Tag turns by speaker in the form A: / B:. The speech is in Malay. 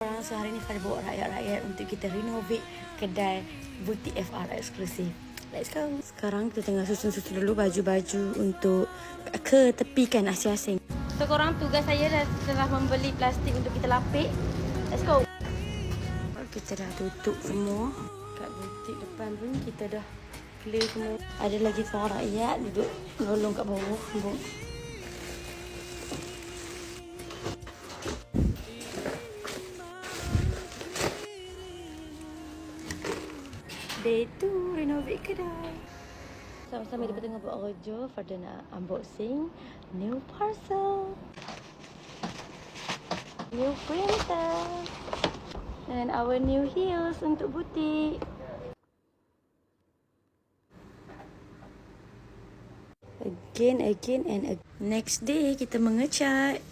A: Orang sehari ni Fadil bawa rakyat-rakyat untuk kita renovate kedai butik FR eksklusif. Let's go. Sekarang kita tengah susun-susun dulu baju-baju untuk ke tepikan asing-asing. So korang, tugas saya dah telah membeli plastik untuk kita lapik. Let's go. Kita dah tutup semua. Kat butik depan pun kita dah clear semua. Ada lagi seorang rakyat duduk nolong kat bawah. Day 2 renovate kedai. Sama-sama kita tengah buat kerja. Fadil nak unboxing new parcel, new printer and our new heels untuk butik. Again and again. Next day kita mengecat.